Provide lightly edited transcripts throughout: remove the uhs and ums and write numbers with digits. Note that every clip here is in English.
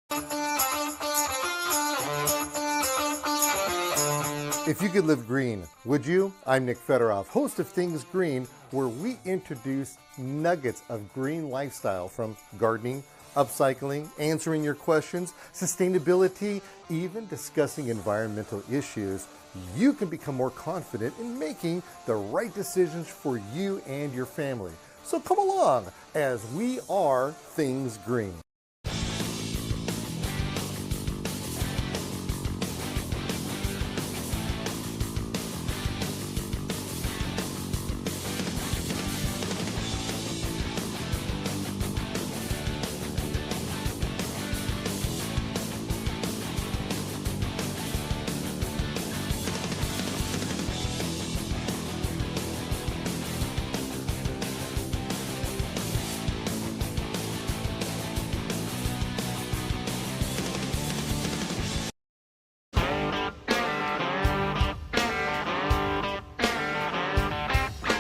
If you could live green, would you? I'm Nick Federoff, host of Things Green, where we introduce nuggets of green lifestyle from gardening, upcycling, answering your questions, sustainability, even discussing environmental issues. You can become more confident in making the right decisions for you and your family. So come along as we are Things Green.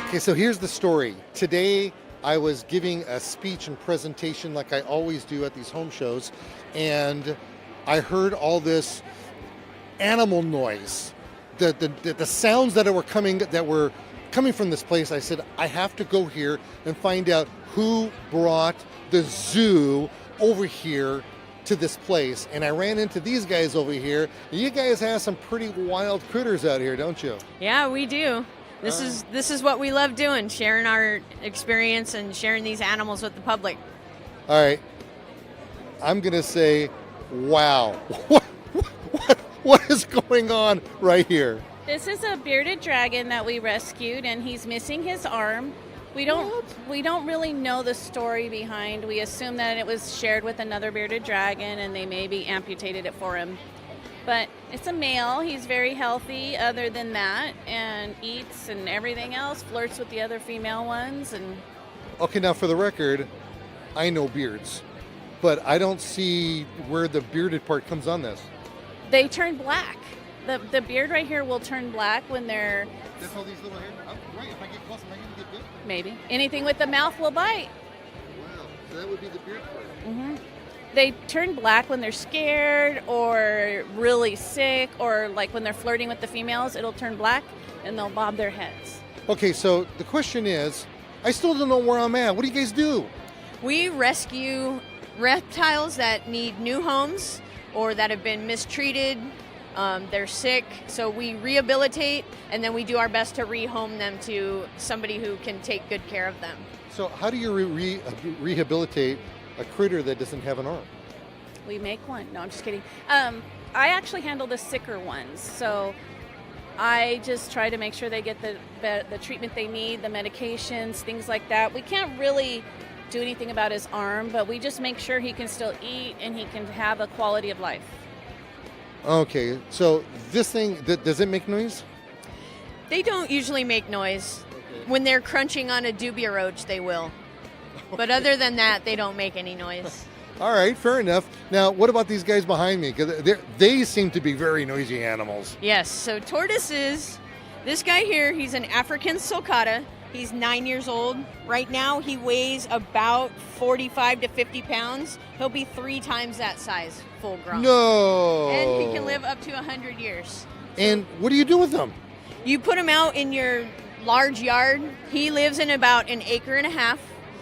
Okay, so here's the story. Today, I was giving a speech and presentation like I always do at these home shows, and I heard all this animal noise, the sounds that were coming from this place. I said, I have to go here and find out who brought the zoo over here to this place. And I ran into these guys over here. You guys have some pretty wild critters out here, don't you? Yeah, we do. This is what we love doing, sharing our experience and sharing these animals with the public. All right. I'm going to say, wow. What is going on right here? This is a bearded dragon that we rescued, and he's missing his arm. We don't really know the story behind. We assume that it was shared with another bearded dragon, and they maybe amputated it for him. But it's a male. He's very healthy other than that, and eats and everything else, flirts with the other female ones. And Okay, now for the record, I know beards, but I don't see where the bearded part comes on this. they turn black. The beard right here will turn black when they're... That's all these little hairs? Right, if I get close, am I going to get bit? Maybe. Anything with the mouth will bite. Wow, so that would be the beard part. Mm-hmm. They turn black when they're scared or really sick, or like when they're flirting with the females, it'll turn black and they'll bob their heads. Okay, so the question is, I still don't know where I'm at. What do you guys do? We rescue reptiles that need new homes or that have been mistreated. They're sick, so we rehabilitate, and then we do our best to rehome them to somebody who can take good care of them. So how do you rehabilitate a critter that doesn't have an arm? We make one. No, I'm just kidding. I actually handle the sicker ones, so I just try to make sure they get the treatment they need, the medications, things like that. We can't really do anything about his arm, but we just make sure he can still eat and he can have a quality of life. Okay, so this thing, does it make noise? They don't usually make noise. Okay. When they're crunching on a dubia roach, they will. But other than that, they don't make any noise. All right, fair enough. Now, what about these guys behind me? Because they seem to be very noisy animals. Yes, so tortoises, this guy here, he's an African sulcata. He's 9 years old. Right now, he weighs about 45 to 50 pounds. He'll be 3 times that size, full grown. No! And he can live up to 100 years. And what do you do with them? You put him out in your large yard. He lives in about an acre and a half.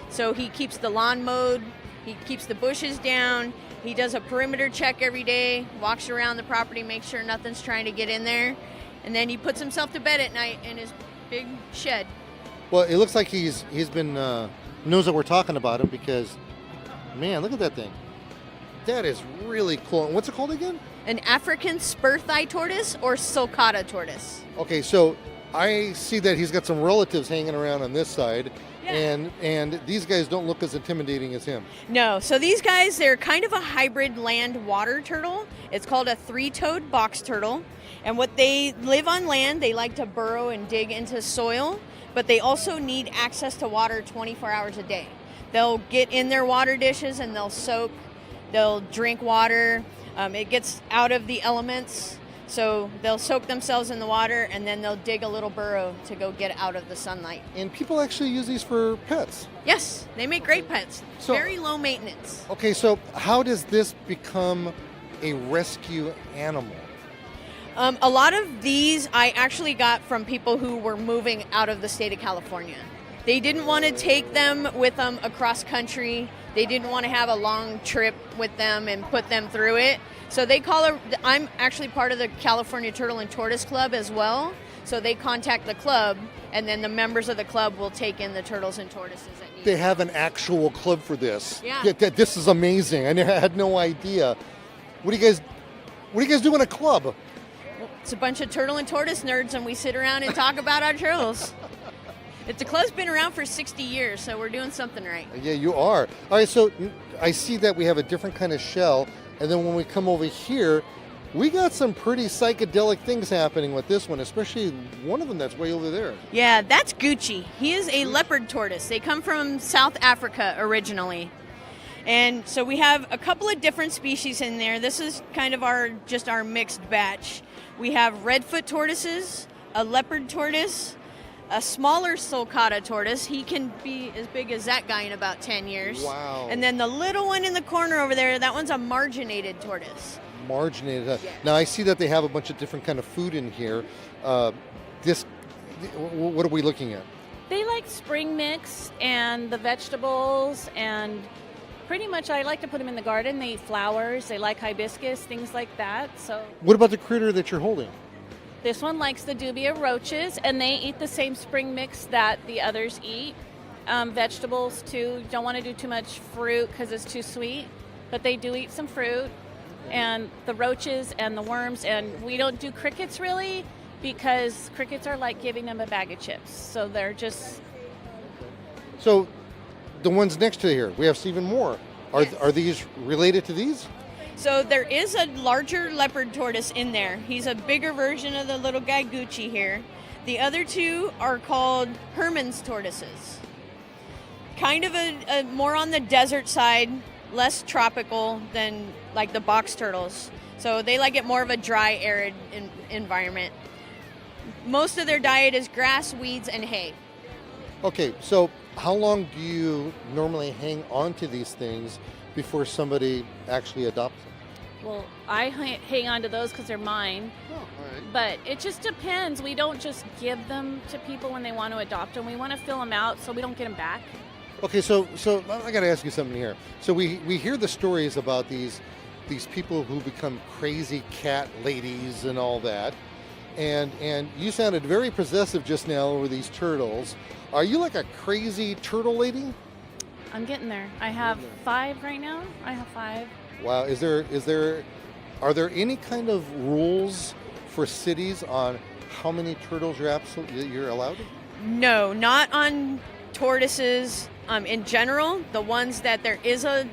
So he keeps the lawn mowed. He keeps the bushes down. He does a perimeter check every day, walks around the property, makes sure nothing's trying to get in there. And then he puts himself to bed at night in his big shed. Well, it looks like he's been knows that we're talking about him because, man, look at that thing. That is really cool. What's it called again? An African spur-thigh tortoise or sulcata tortoise. Okay, so I see that he's got some relatives hanging around on this side, Yeah. and these guys don't look as intimidating as him. No, so these guys, they're kind of a hybrid land-water turtle. It's called a three-toed box turtle. And what they live on land, they like to burrow and dig into soil, but they also need access to water 24 hours a day. They'll get in their water dishes and they'll soak, they'll drink water. It gets out of the elements. So they'll soak themselves in the water, and then they'll dig a little burrow to go get out of the sunlight. And people actually use these for pets. Yes, they make great pets. So- Very low maintenance. Okay, so how does this become a rescue animal? A lot of these I actually got from people who were moving out of the state of California. They didn't want to take them with them across country. They didn't want to have a long trip with them and put them through it. So I'm actually part of the California Turtle and Tortoise Club as well. So they contact the club, and then the members of the club will take in the turtles and tortoises that need. They have an actual club for this. Yeah. This is amazing. I had no idea. What do you guys do in a club? It's a bunch of turtle and tortoise nerds, and we sit around and talk about our turtles. The club's been around for 60 years, so we're doing something right. Yeah, you are. All right, so I see that we have a different kind of shell, and then when we come over here, we got some pretty psychedelic things happening with this one, especially one of them that's way over there. Yeah, that's Gucci. He is a leopard tortoise. They come from South Africa originally. And so we have a couple of different species in there. This is kind of our mixed batch. We have redfoot tortoises, a leopard tortoise, a smaller sulcata tortoise. He can be as big as that guy in about 10 years. Wow. And then the little one in the corner over there, that one's a marginated tortoise. Marginated. Yeah. Now I see that they have a bunch of different kind of food in here. What are we looking at? They like spring mix and the vegetables, and pretty much I like to put them in the garden. They eat flowers, they like hibiscus, things like that. So What about the critter that you're holding? this one likes the dubia roaches, and they eat the same spring mix that the others eat. Vegetables too. Don't want to do too much fruit because it's too sweet, but they do eat some fruit. And the roaches and the worms, and we don't do crickets really because crickets are like giving them a bag of chips. So they're just... So the ones next to here, we have even more. Yes. Are these related to these? So there is a larger leopard tortoise in there. He's a bigger version of the little guy Gucci here. The other two are called Herman's tortoises. Kind of a more on the desert side, less tropical than like the box turtles. So they like it more of a dry, arid environment. Most of their diet is grass, weeds, and hay. Okay, so how long do you normally hang on to these things before somebody actually adopts them? Well, I hang on to those because they're mine. Oh, all right. But it just depends. We don't just give them to people when they want to adopt them. We want to fill them out so we don't get them back. Okay, so I got to ask you something here. So we hear the stories about these people who become crazy cat ladies and all that, and you sounded very possessive just now over these turtles. Are you like a crazy turtle lady? I'm getting there. I have 5 right now. I have 5. Wow, are there any kind of rules for cities on how many turtles you're allowed? No, not on tortoises. In general, the ones that there is a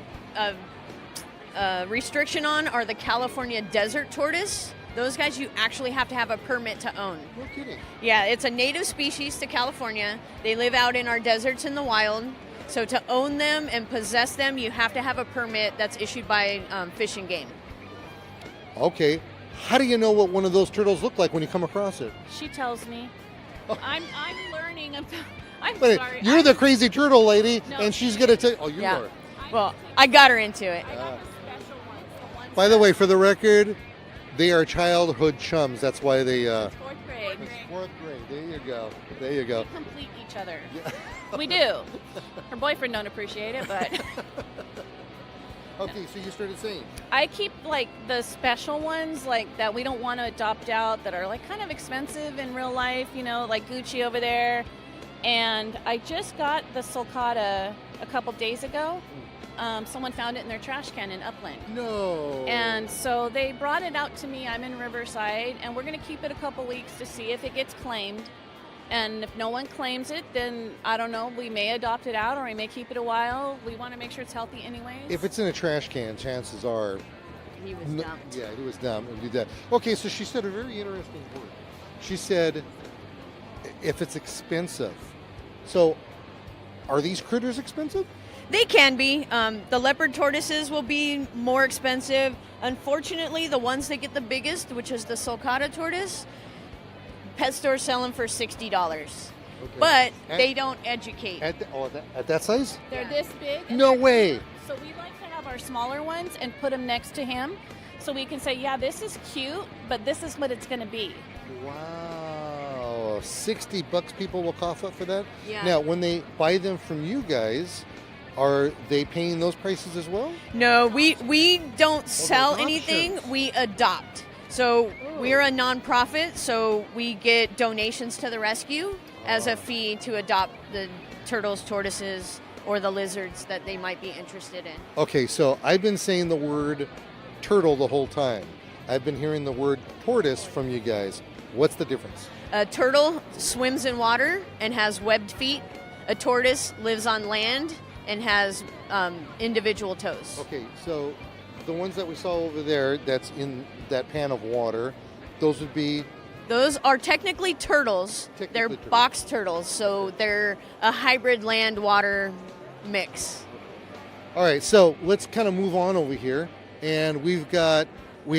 restriction on are the California desert tortoise. Those guys you actually have to have a permit to own. No kidding. Yeah, it's a native species to California. They live out in our deserts in the wild. So to own them and possess them, you have to have a permit that's issued by Fish and Game. Okay, how do you know what one of those turtles look like when you come across it? She tells me. I'm learning about... I'm Wait, sorry. you're the crazy turtle lady, No. and she's gonna tell. Oh, you Yeah. are. Well, I got her into it. I got the special ones. The ones By the way, for the record, they are childhood chums. That's why they. 4th grade. Fourth grade. There you go. There you go. We complete each other. We do. Her boyfriend don't appreciate it, but Okay, so you started saying. I keep like the special ones like that we don't want to adopt out that are like kind of expensive in real life, you know, like Gucci over there. And I just got the sulcata a couple days ago. Someone found it in their trash can in Upland. No. And so they brought it out to me. I'm in Riverside, and we're going to keep it a couple weeks to see if it gets claimed. And if no one claims it, then I don't know, we may adopt it out or we may keep it a while. We want to make sure it's healthy anyways. If it's in a trash can, chances are. He was No, dumped. yeah, he was dumb and do that. Okay, so she said a very interesting word. She said, if it's expensive. So, are these critters expensive? They can be. The leopard tortoises will be more expensive. Unfortunately, the ones that get the biggest, which is the sulcata tortoise, pet stores sell them for $60. Okay. But they don't educate. At that size? They're this big. and No they're way. cute. So we like to have our smaller ones and put them next to him, so we can say, yeah, this is cute, but this is what it's going to be. Wow. $60 people will cough up for that? Yeah. Now, when they buy them from you guys, are they paying those prices as well? No, we don't sell they're anything. auctions. We adopt. So we're a nonprofit, so we get donations to the rescue as a fee to adopt the turtles, tortoises, or the lizards that they might be interested in. Okay, so I've been saying the word turtle the whole time. I've been hearing the word tortoise from you guys. What's the difference? A turtle swims in water and has webbed feet. A tortoise lives on land and has individual toes. Okay, so the ones that we saw over there that's in that pan of water, those would be... Those are technically turtles. Technically They're turtles. box turtles, so they're a hybrid land-water mix. All right, so let's kind of move on over here. And we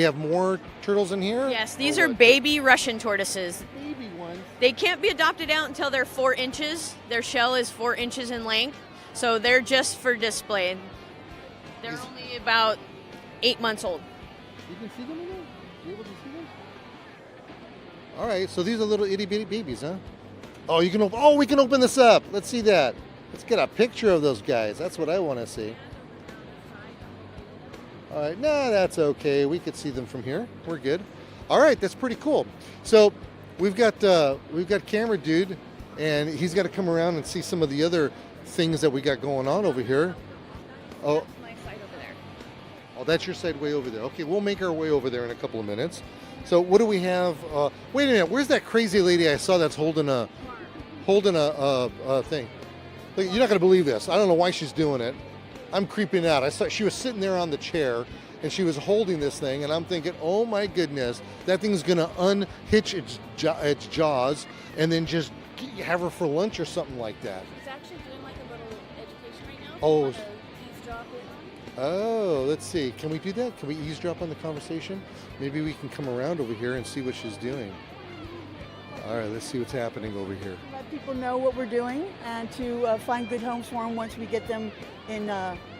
have more turtles in here? Yes, these Or are what? baby Russian tortoises. Baby ones. They can't be adopted out until they're 4 inches. Their shell is 4 inches in length, so they're just for display. They're only about 8 months old. You can see them in there? You able to see them? All right, so these are little itty bitty babies, huh? Oh, we can open this up. Let's see that. Let's get a picture of those guys. That's what I want to see. All right, no, that's okay. We could see them from here. We're good. All right, that's pretty cool. So we've got camera dude, and he's got to come around and see some of the other things that we got going on over here. Oh, That's my side over there. oh, that's your side way over there. Okay, we'll make our way over there in a couple of minutes. So what do we have? Wait a minute. Where's that crazy lady I saw that's holding a thing? Look, you're not going to believe this. I don't know why she's doing it. I'm creeping out. I saw she was sitting there on the chair and she was holding this thing, and I'm thinking, oh my goodness, that thing's going to unhitch its jaws and then just have her for lunch or something like that. He's actually doing like a little education right now. Oh. On the eavesdrop in. Oh, let's see. Can we do that? Can we eavesdrop on the conversation? Maybe we can come around over here and see what she's doing. All right, let's see what's happening over here. Let people know what we're doing and to find good homes for them once we get them in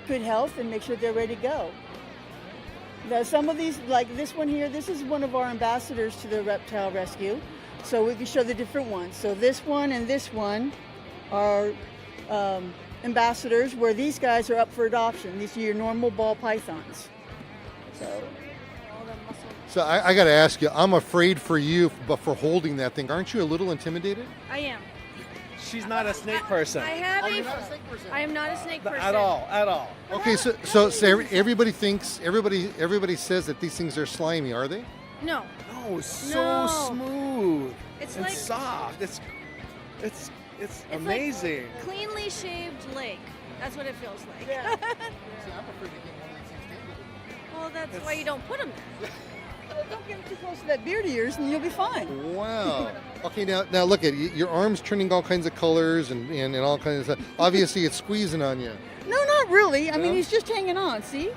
good health and make sure they're ready to go. Now, some of these, like this one here, this is one of our ambassadors to the Reptile Rescue. So we can show the different ones. So this one and this one are ambassadors, where these guys are up for adoption. These are your normal ball pythons. So I got to ask you, I'm afraid for you, but for holding that thing, aren't you a little intimidated? I am. She's not a snake person. I have I am not a snake person. At all. Okay, so everybody thinks, everybody says that these things are slimy, are they? No. No, so No. smooth It's and like soft. It's it's amazing. like cleanly shaved lake. That's what it feels like. Well, that's why you don't put them there. Don't get too close to that beard of yours and you'll be fine. Wow. Okay, now look at your arms turning all kinds of colors and all kinds of stuff. Obviously, it's squeezing on you. No, not really. I No? mean, he's just hanging on, see?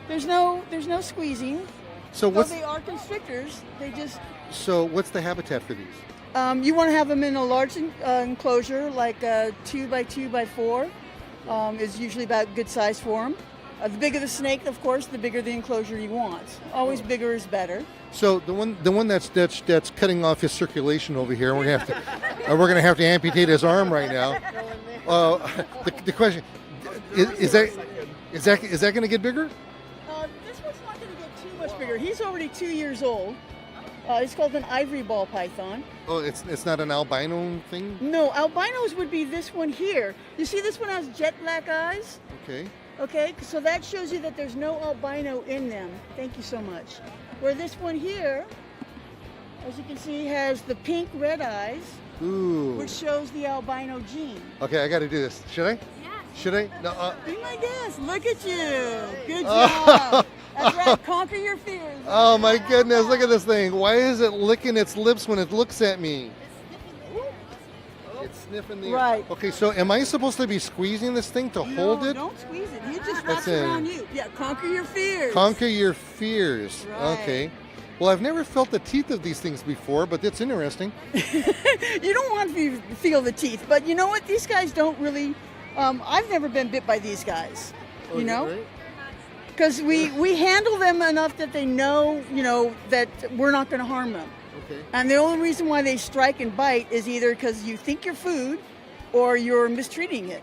There's no squeezing. So Though they are constrictors, they just... what's the habitat for these? You want to have them in a large enclosure, like 2 by 2 by 4 is usually about good size for them. The bigger the snake, of course, the bigger the enclosure you want. Always bigger is better. So the one that's cutting off his circulation over here, we're gonna have to amputate his arm right now. The question is that going to get bigger? This one's not going to get too much bigger. He's already 2 years old. It's called an ivory ball python. Oh, it's not an albino thing? No, albinos would be this one here. You see this one has jet black eyes? Okay. Okay, so that shows you that there's no albino in them. Thank you so much. Where this one here, as you can see, has the pink red eyes, Ooh. which shows the albino gene. Okay, I got to do this. Should I? Yes. Should I? No. Be my guest. Look at you. Good job. That's right. Conquer your fears. Oh my goodness! Look at this thing. Why is it licking its lips when it looks at me? It's sniffing the Right. Okay, so am I supposed to be squeezing this thing to hold it? Don't squeeze it. He just That's wraps it. around you. Yeah, conquer your fears. Conquer your fears. Right. Okay. Well, I've never felt the teeth of these things before, but that's interesting. You don't want to feel the teeth, but you know what? These guys don't really. I've never been bit by these guys. Oh, You is that know, right? because we handle them enough that they know, that we're not going to harm them. Okay. And the only reason why they strike and bite is either because you think you're food, or you're mistreating it.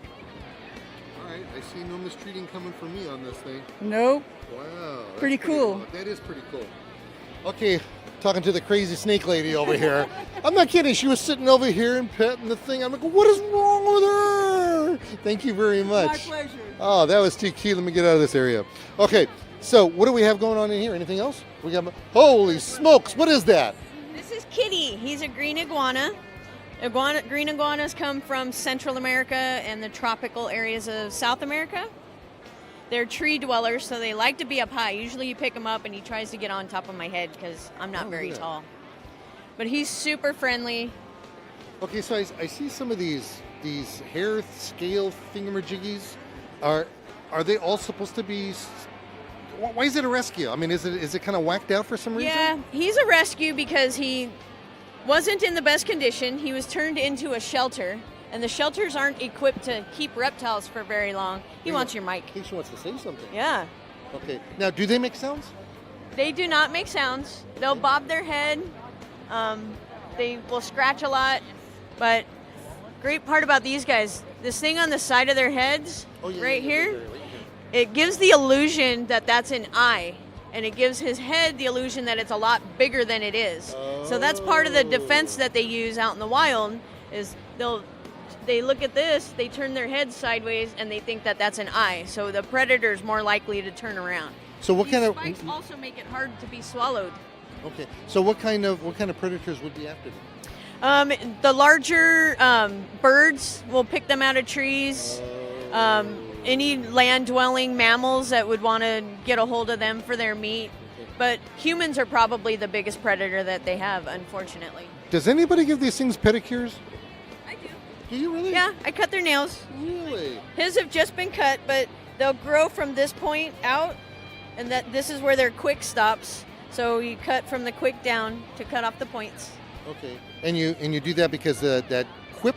All right. I see no mistreating coming from me on this thing. Nope. Wow. That's Pretty cool. That is pretty cool. Okay, talking to the crazy snake lady over here. I'm not kidding. She was sitting over here and petting the thing. I'm like, what is wrong with her? Thank you very much. My pleasure. Oh, that was too cute. Let me get out of this area. Okay, so what do we have going on in here? Anything else? We got. Holy smokes! What is that? This is Kitty. He's a green iguana. Green iguanas come from Central America and the tropical areas of South America. They're tree dwellers, so they like to be up high. Usually you pick him up and he tries to get on top of my head because I'm not very yeah. tall. But he's super friendly. Okay, so I see some of these hair scale thingamajiggies. Are they all supposed to be? Why is it a rescue? I mean, is it kind of whacked out for some reason? Yeah, he's a rescue because he wasn't in the best condition. He was turned into a shelter, and the shelters aren't equipped to keep reptiles for very long. He wants your mic. I think she wants to say something. Yeah. Okay. Now, do they make sounds? They do not make sounds. They'll bob their head. They will scratch a lot. But great part about these guys, this thing on the side of their heads, right here, it gives the illusion that that's an eye. And it gives his head the illusion that it's a lot bigger than it is. So that's part of the defense that they use out in the wild is they look at this, they turn their head sideways, and they think that that's an eye. So the predator is more likely to turn around. So what These kind of? spikes also make it hard to be swallowed. Okay. So what kind of predators would be after them? The larger birds will pick them out of trees. Any land-dwelling mammals that would want to get a hold of them for their meat. But humans are probably the biggest predator that they have, unfortunately. Does anybody give these things pedicures? I do. Do you really? Yeah, I cut their nails. Really? His have just been cut, but they'll grow from this point out, and this is where their quick stops. So you cut from the quick down to cut off the points. Okay. And you do that because that quip,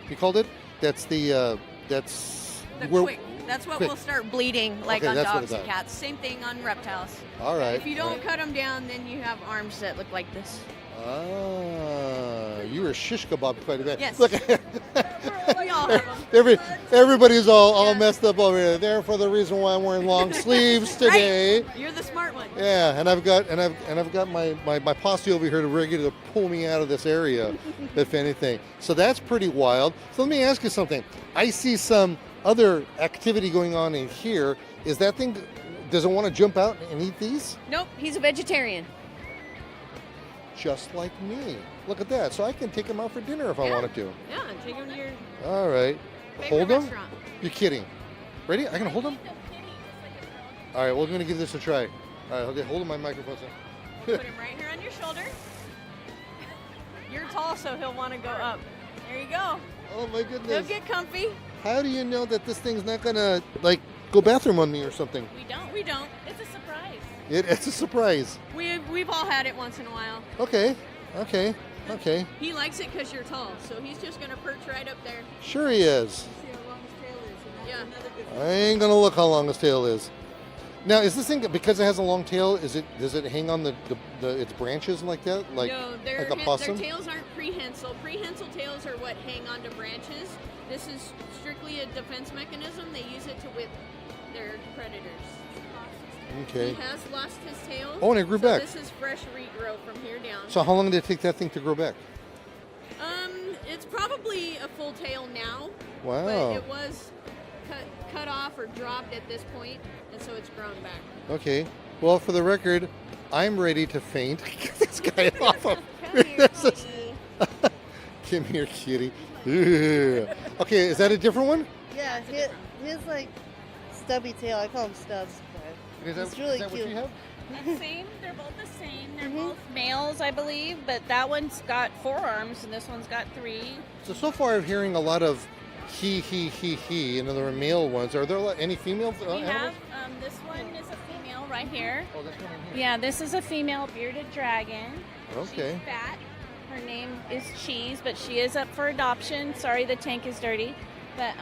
you called it. That's the Quick. That's what quick. will start bleeding, like Okay, on that's what dogs it's and at. cats. Same thing on reptiles. All right. If you don't cut them down, then you have arms that look like this. Ah, you were shish kebab quite a bit. Yes. Look, We all have them. everybody's all Yeah. messed up over here. Therefore, the reason why I'm wearing long sleeves today. Right. You're the smart one. Yeah, and I've got my posse over here to ready to pull me out of this area, if anything. So that's pretty wild. So let me ask you something. I see some other activity going on in here. Is that thing? Does it want to jump out and eat these? Nope, he's a vegetarian. Just like me. Look at that. So I can take him out for dinner if I Yeah. wanted to. Yeah, take him to your All right. favorite Hold him. restaurant. You're kidding. Ready? I can hold him. All right. We're gonna give this a try. All right. Okay. Hold my microphone. Put him right here on your shoulder. You're tall, so he'll want to go up. There you go. Oh my He'll goodness. get comfy. How do you know that this thing's not gonna go bathroom on me or something? We don't. It's a surprise. It's a surprise. We've all had it once in a while. Okay. He likes it because you're tall, so he's just gonna perch right up there. Sure he is. See how long his tail is, and that's Yeah. another good I ain't gonna look how long his tail is. Now, is this thing because it has a long tail? Does it hang on its branches like that, No, like a their possum? tails aren't prehensile. Prehensile tails are what hang onto branches. This is strictly a defense mechanism. They use it to whip their predators. Okay. He has lost his tail. Oh, and it grew so back. This is fresh regrowth from here down. So how long did it take that thing to grow back? It's probably a full tail now. Wow. But it was cut off or dropped at this point, and so it's grown back. Okay. Well, for the record, I'm ready to faint. Get this guy off of. Come here, kitty. Come here, kitty. Ugh. Okay, is that a different one? Yeah, his like stubby tail. I call him Stubbs. But Is It's really what cute. you have? Same. They're both the same. They're both males, I believe, but that one's got 4 arms and this one's got 3. So far I'm hearing a lot of he, and then there are male ones. Are there any female We animals? have this one is a female right here. Oh, this one in here. Yeah, this is a female bearded dragon. Okay. She's fat. Her name is Cheese, but she is up for adoption. Sorry, the tank is dirty, but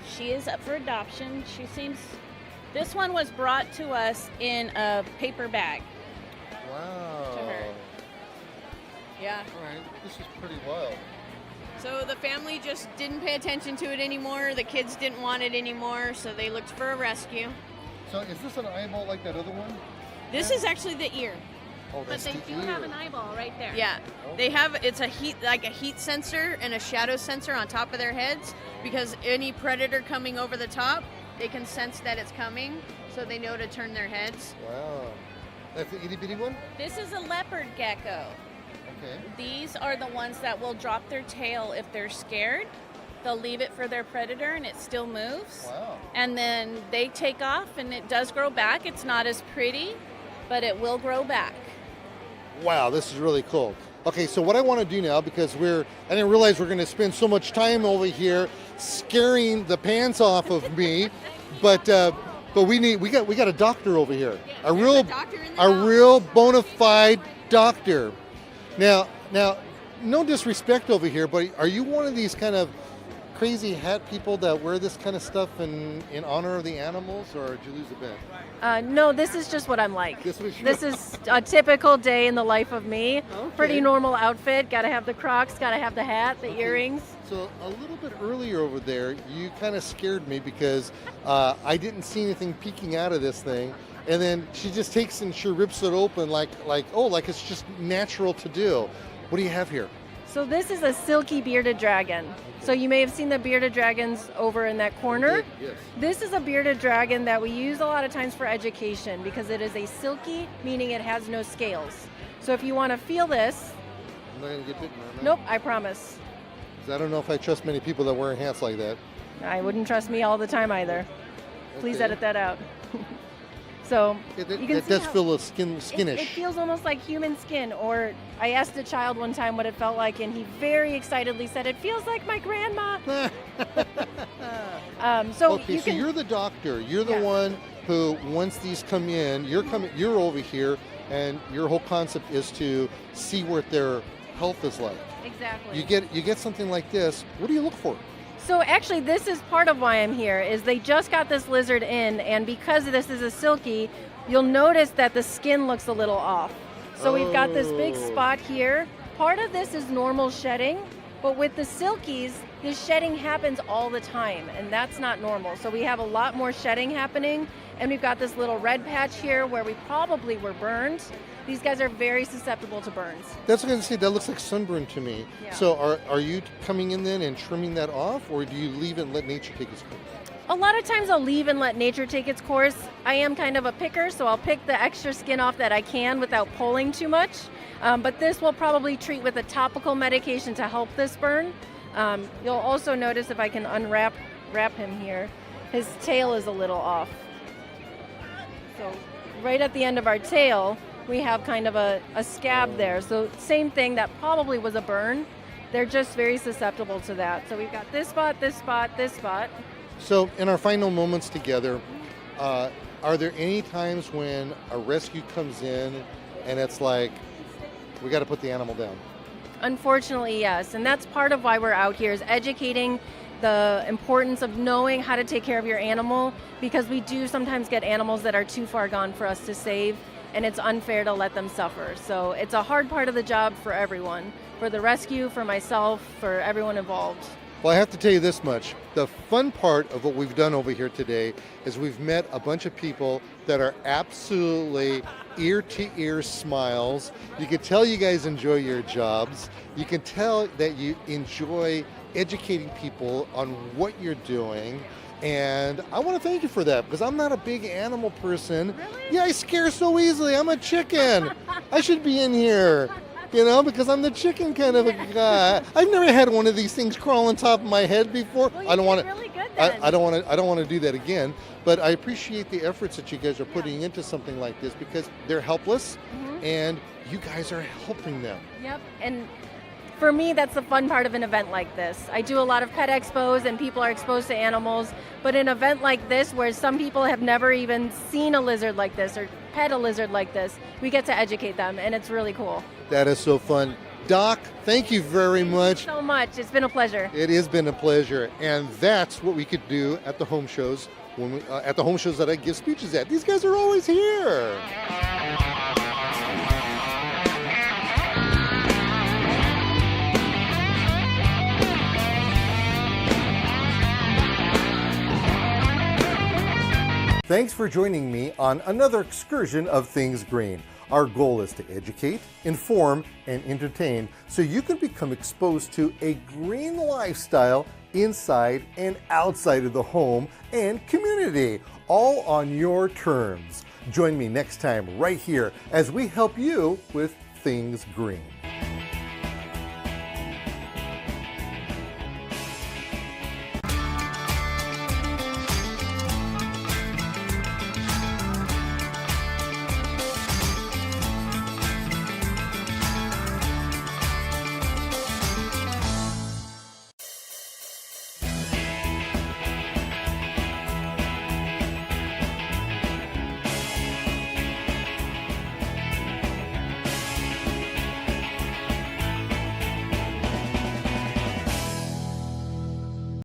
she is up for adoption. She seems. This one was brought to us in a paper bag. Wow. To her. Yeah. All right, this is pretty wild. So the family just didn't pay attention to it anymore. The kids didn't want it anymore, so they looked for a rescue. So is this an eyeball like that other one? This is actually the ear. Oh, But that's they the do ear. have an eyeball right there. Yeah, they have. It's a heat sensor and a shadow sensor on top of their heads, because any predator coming over the top, they can sense that it's coming, so they know to turn their heads. Wow. That's the itty bitty one? This is a leopard gecko. Okay. These are the ones that will drop their tail if they're scared. They'll leave it for their predator and it still moves. Wow. And then they take off and it does grow back. It's not as pretty, but it will grow back. Wow, this is really cool. Okay, so what I want to do now, because I didn't realize we're going to spend so much time over here scaring the pants off of me, but we got a doctor over here, a real bona fide doctor. Now, no disrespect over here, but are you one of these kind of crazy hat people that wear this kind of stuff in honor of the animals, or did you lose a bet? No, this is just what I'm like. This was This is a typical day in the life of me. Okay. Pretty normal outfit. Got to have the Crocs, got to have the hat, the Okay. earrings. So a little bit earlier over there, you kind of scared me because I didn't see anything peeking out of this thing. And then she just takes and she rips it open like it's just natural to do. What do you have here? So this is a silky bearded dragon. So you may have seen the bearded dragons over in that corner. Yes. This is a bearded dragon that we use a lot of times for education because it is a silky, meaning it has no scales. So if you want to feel this, I'm not going to get bitten, am I? nope, I promise. 'Cause I don't know if I trust many people that wear hats like that. I wouldn't trust me all the time either. Please Okay. edit that out. So It you can see does how- feel a skinish. It feels almost like human skin. Or I asked a child one time what it felt like, and he very excitedly said, "It feels like my grandma." So Okay, you so can. you're the doctor. You're the Yeah. one who, once these come in, you're over here, and your whole concept is to see what their health is like. Exactly. You get something like this. What do you look for? So actually, this is part of why I'm here. Is they just got this lizard in, and because this is a silky, you'll notice that the skin looks a little off. So we've got this big Oh. spot here. Part of this is normal shedding, but with the silkies, the shedding happens all the time, and that's not normal. So we have a lot more shedding happening, and we've got this little red patch here where we probably were burned. These guys are very susceptible to burns. That's what I was going to say. That looks like sunburn to me. Yeah. So are you coming in then and trimming that off, or do you leave it and let nature take its course? A lot of times I'll leave and let nature take its course. I am kind of a picker, so I'll pick the extra skin off that I can without pulling too much. But this will probably treat with a topical medication to help this burn. You'll also notice if I can wrap him here, his tail is a little off. So right at the end of our tail, we have kind of a scab there. So same thing, that probably was a burn. They're just very susceptible to that. So we've got this spot, this spot, this spot. So in our final moments together, are there any times when a rescue comes in and it's like, we got to put the animal down? Unfortunately, yes. And that's part of why we're out here, is educating the importance of knowing how to take care of your animal, because we do sometimes get animals that are too far gone for us to save, and it's unfair to let them suffer. So it's a hard part of the job for everyone, for the rescue, for myself, for everyone involved. Well, I have to tell you this much. The fun part of what we've done over here today is we've met a bunch of people that are absolutely ear-to-ear smiles. You can tell you guys enjoy your jobs. You can tell that you enjoy educating people on what you're doing. And I want to thank you for that, because I'm not a big animal person. Really? Yeah, I scare so easily. I'm a chicken. I should be in here. Because I'm the chicken kind of a guy. I've never had one of these things crawl on top of my head before. Well, I don't want really good I don't want to do that again. But I appreciate the efforts that you guys are putting into something like this because they're helpless, and you guys are helping them. Yep. And for me, that's the fun part of an event like this. I do a lot of pet expos and people are exposed to animals, but an event like this where some people have never even seen a lizard like this or pet a lizard like this, we get to educate them, and it's really cool. That is so fun. Doc, thank you very much. So much. It's been a pleasure. It has been a pleasure, and that's what we could do at the home shows. When at the home shows that I give speeches at, these guys are always here. Thanks for joining me on another excursion of Things Green. Our goal is to educate, inform, and entertain so you can become exposed to a green lifestyle inside and outside of the home and community, all on your terms. Join me next time right here as we help you with Things Green.